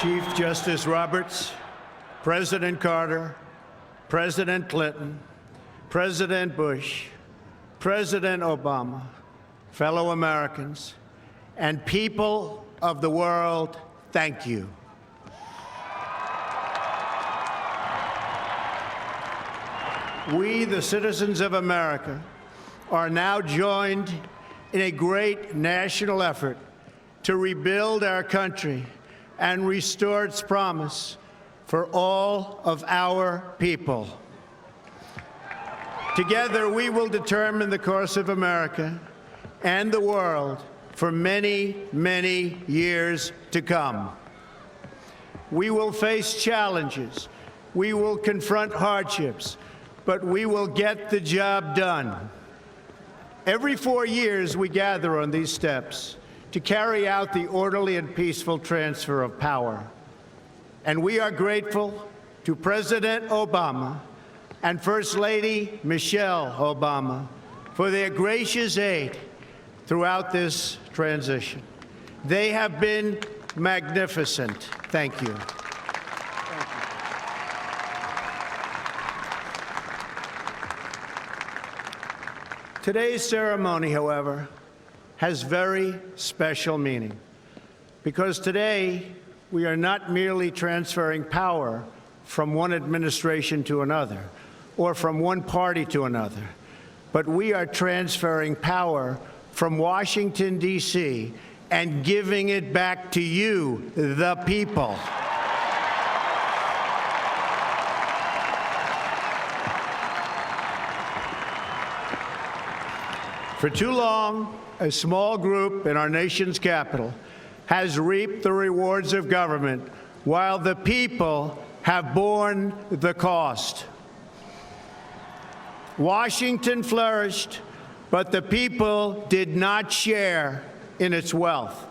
Chief Justice Roberts, President Carter, President Clinton, President Bush, President Obama, fellow Americans, and people of the world, thank you. We, the citizens of America, are now joined in a great national effort to rebuild our country and restore its promise for all of our people. Together, we will determine the course of America and the world for many, many years to come. We will face challenges. We will confront hardships, but we will get the job done. Every 4 years, we gather on these steps to carry out the orderly and peaceful transfer of power. And we are grateful to President Obama and First Lady Michelle Obama for their gracious aid throughout this transition. They have been magnificent. Thank you. Today's ceremony, however, has very special meaning, because today we are not merely transferring power from one administration to another or from one party to another, but we are transferring power from Washington, D.C., and giving it back to you, the people. For too long, a small group in our nation's capital has reaped the rewards of government while the people have borne the cost. Washington flourished, but the people did not share in its wealth.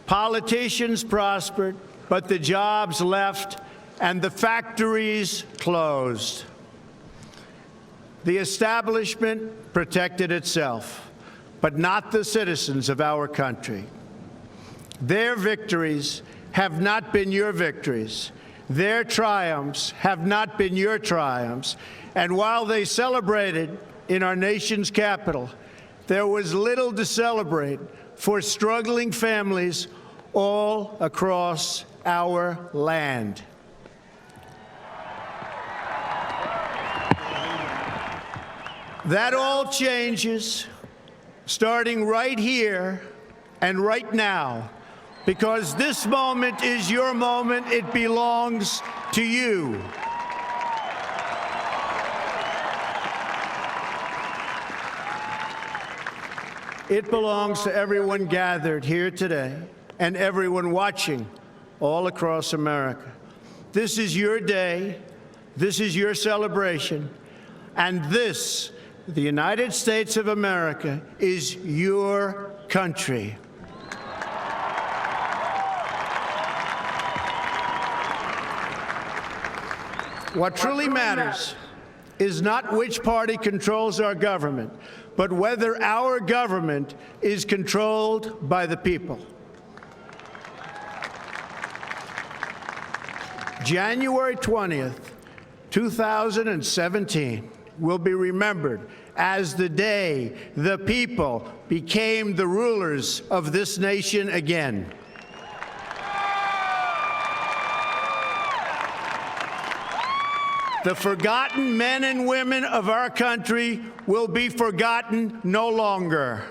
Politicians prospered, but the jobs left and the factories closed. The establishment protected itself, but not the citizens of our country. Their victories have not been your victories. Their triumphs have not been your triumphs. And while they celebrated in our nation's capital, there was little to celebrate for struggling families all across our land. That all changes starting right here and right now, because this moment is your moment. It belongs to you. It belongs to everyone gathered here today and everyone watching all across America. This is your day. This is your celebration. And this, the United States of America, is your country. What truly matters is not which party controls our government, but whether our government is controlled by the people. January 20th, 2017 will be remembered as the day the people became the rulers of this nation again. The forgotten men and women of our country will be forgotten no longer.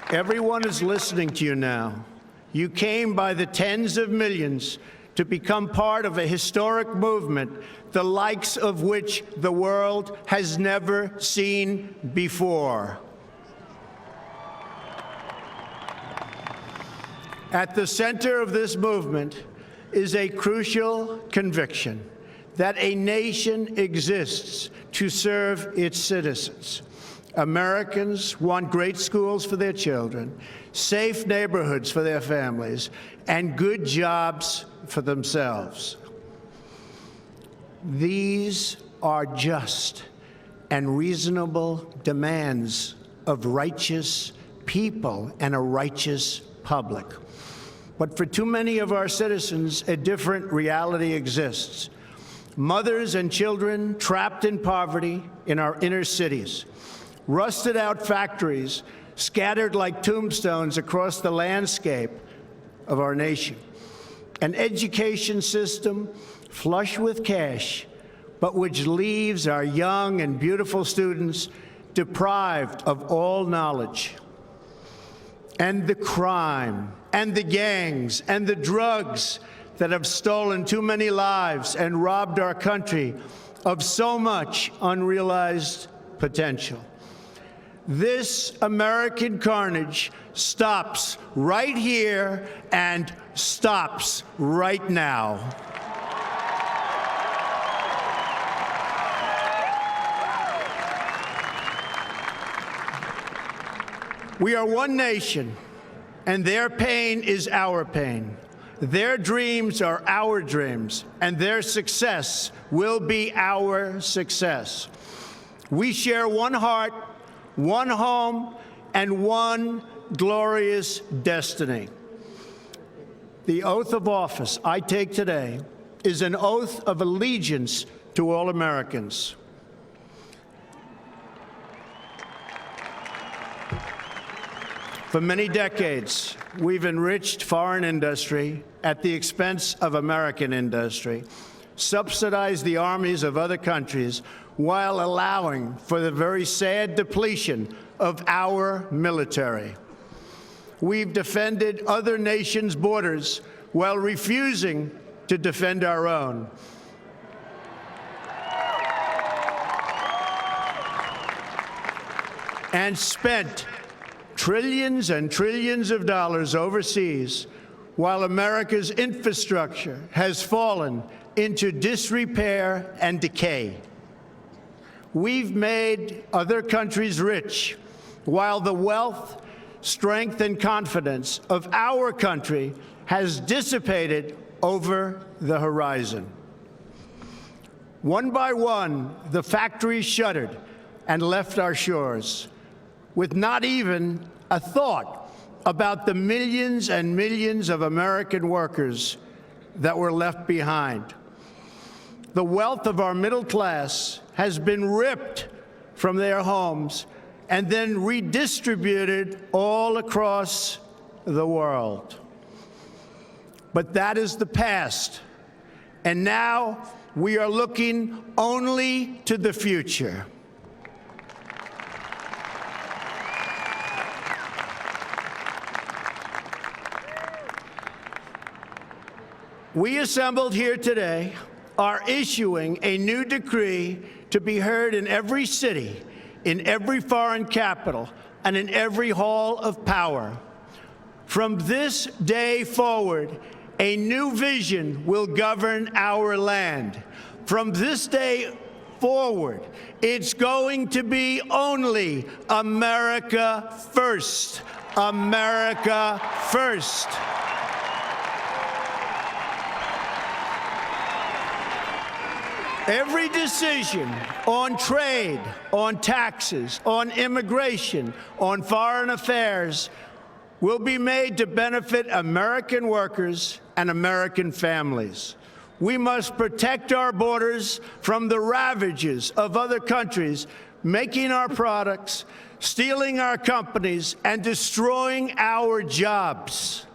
Everyone is listening to you now. You came by the tens of millions to become part of a historic movement, the likes of which the world has never seen before. At the center of this movement is a crucial conviction that a nation exists to serve its citizens. Americans want great schools for their children, safe neighborhoods for their families, and good jobs for themselves. These are just and reasonable demands of righteous people and a righteous public. But for too many of our citizens, a different reality exists. Mothers and children trapped in poverty in our inner cities, rusted out factories scattered like tombstones across the landscape of our nation, an education system flush with cash, but which leaves our young and beautiful students deprived of all knowledge. And the crime, and the gangs, and the drugs that have stolen too many lives and robbed our country of so much unrealized potential. This American carnage stops right here and stops right now. We are one nation, and their pain is our pain. Their dreams are our dreams, and their success will be our success. We share one heart, one home, and one glorious destiny. The oath of office I take today is an oath of allegiance to all Americans. For many decades, we've enriched foreign industry at the expense of American industry, subsidized the armies of other countries while allowing for the very sad depletion of our military. We've defended other nations' borders while refusing to defend our own. And spent trillions and trillions of dollars overseas while America's infrastructure has fallen into disrepair and decay. We've made other countries rich while the wealth, strength, and confidence of our country has dissipated over the horizon. One by one, the factories shuttered and left our shores, with not even a thought about the millions and millions of American workers that were left behind. The wealth of our middle class has been ripped from their homes and then redistributed all across the world. But that is the past, and now we are looking only to the future. We assembled here today are issuing a new decree to be heard in every city, in every foreign capital, and in every hall of power. From this day forward, a new vision will govern our land. From this day forward, it's going to be only America first. America first. Every decision on trade, on taxes, on immigration, on foreign affairs will be made to benefit American workers and American families. We must protect our borders from the ravages of other countries making our products, stealing our companies, and destroying our jobs.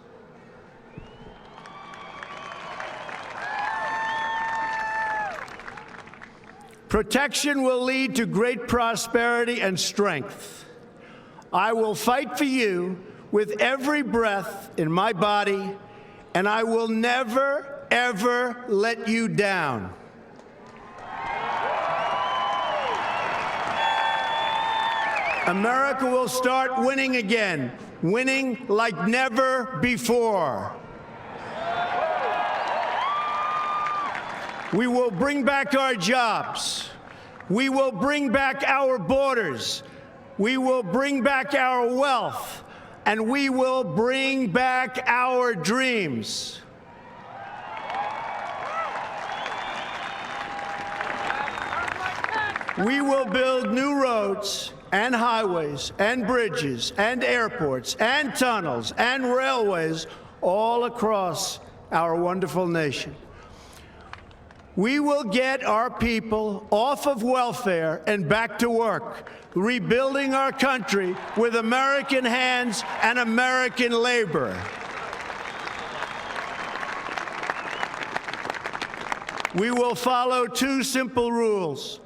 Protection will lead to great prosperity and strength. I will fight for you with every breath in my body, and I will never, ever let you down. America will start winning again, winning like never before. We will bring back our jobs. We will bring back our borders. We will bring back our wealth. And we will bring back our dreams. We will build new roads and highways and bridges and airports and tunnels and railways all across our wonderful nation. We will get our people off of welfare and back to work, rebuilding our country with American hands and American labor. We will follow two simple rules: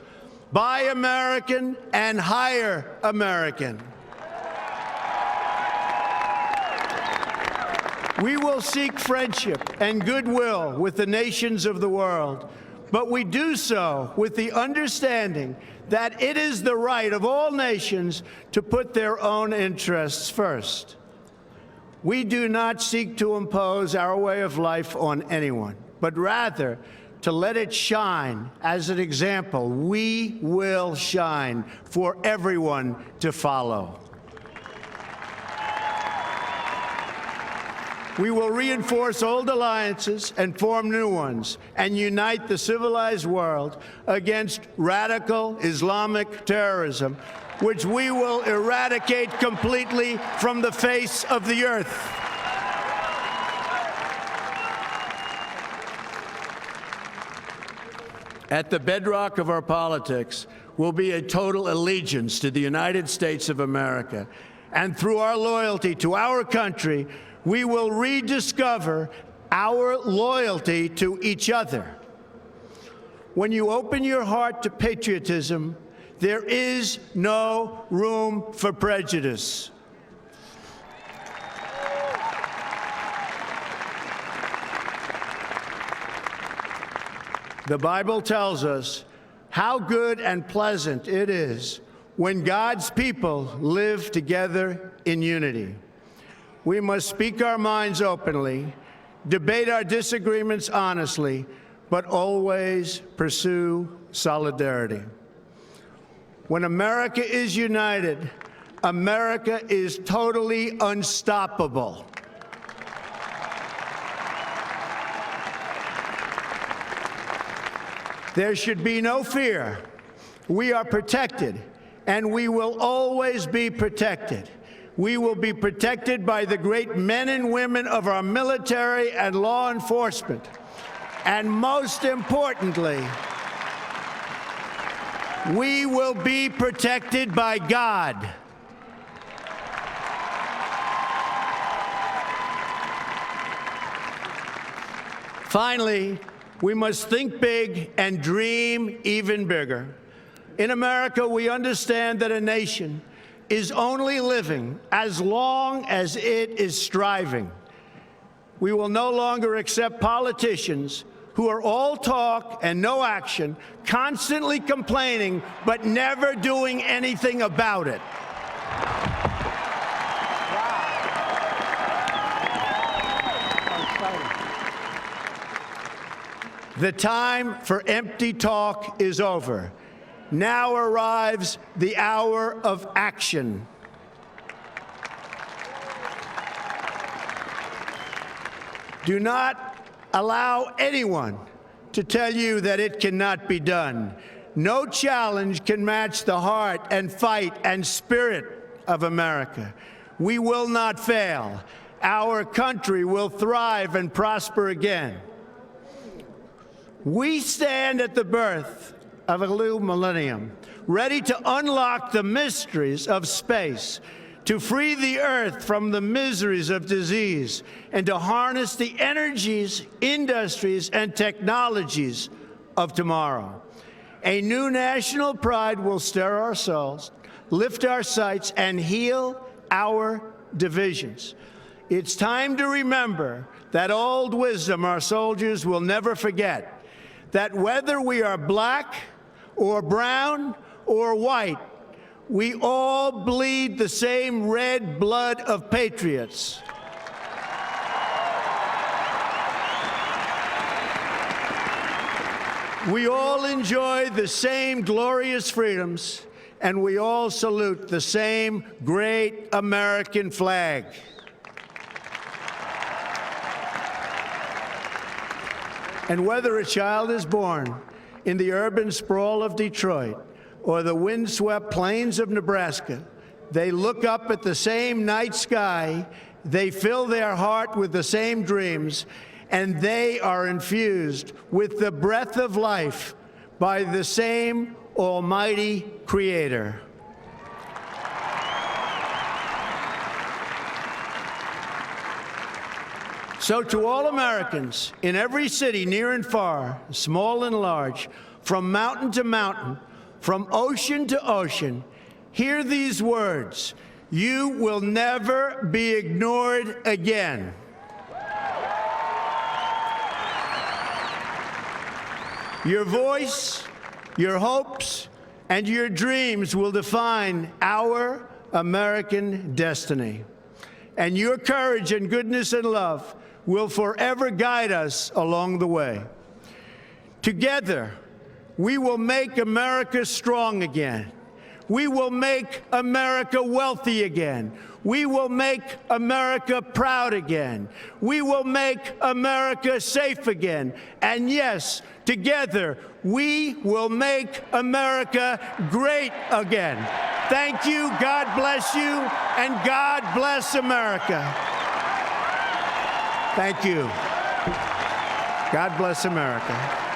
buy American and hire American. We will seek friendship and goodwill with the nations of the world, but we do so with the understanding that it is the right of all nations to put their own interests first. We do not seek to impose our way of life on anyone, but rather to let it shine as an example. We will shine for everyone to follow. We will reinforce old alliances and form new ones and unite the civilized world against radical Islamic terrorism, which we will eradicate completely from the face of the earth. At the bedrock of our politics will be a total allegiance to the United States of America. And through our loyalty to our country, we will rediscover our loyalty to each other. When you open your heart to patriotism, there is no room for prejudice. The Bible tells us how good and pleasant it is when God's people live together in unity. We must speak our minds openly, debate our disagreements honestly, but always pursue solidarity. When America is united, America is totally unstoppable. There should be no fear. We are protected, and we will always be protected. We will be protected by the great men and women of our military and law enforcement. And most importantly, we will be protected by God. Finally, we must think big and dream even bigger. In America, we understand that a nation is only living as long as it is striving. We will no longer accept politicians who are all talk and no action, constantly complaining but never doing anything about it. The time for empty talk is over. Now arrives the hour of action. Do not allow anyone to tell you that it cannot be done. No challenge can match the heart and fight and spirit of America. We will not fail. Our country will thrive and prosper again. We stand at the birth of a new millennium, ready to unlock the mysteries of space, to free the earth from the miseries of disease, and to harness the energies, industries, and technologies of tomorrow. A new national pride will stir our souls, lift our sights, and heal our divisions. It's time to remember that old wisdom our soldiers will never forget, that whether we are black or brown or white, we all bleed the same red blood of patriots. We all enjoy the same glorious freedoms, and we all salute the same great American flag. And whether a child is born in the urban sprawl of Detroit or the windswept plains of Nebraska. They look up at the same night sky, they fill their heart with the same dreams, and they are infused with the breath of life by the same Almighty Creator. So to all Americans in every city, near and far, small and large, from mountain to mountain, from ocean to ocean, hear these words: you will never be ignored again. Your voice, your hopes, and your dreams will define our American destiny. And your courage and goodness and love will forever guide us along the way. Together, we will make America strong again. We will make America wealthy again. We will make America proud again. We will make America safe again. And yes, together, we will make America great again. Thank you, God bless you, and God bless America. Thank you. God bless America.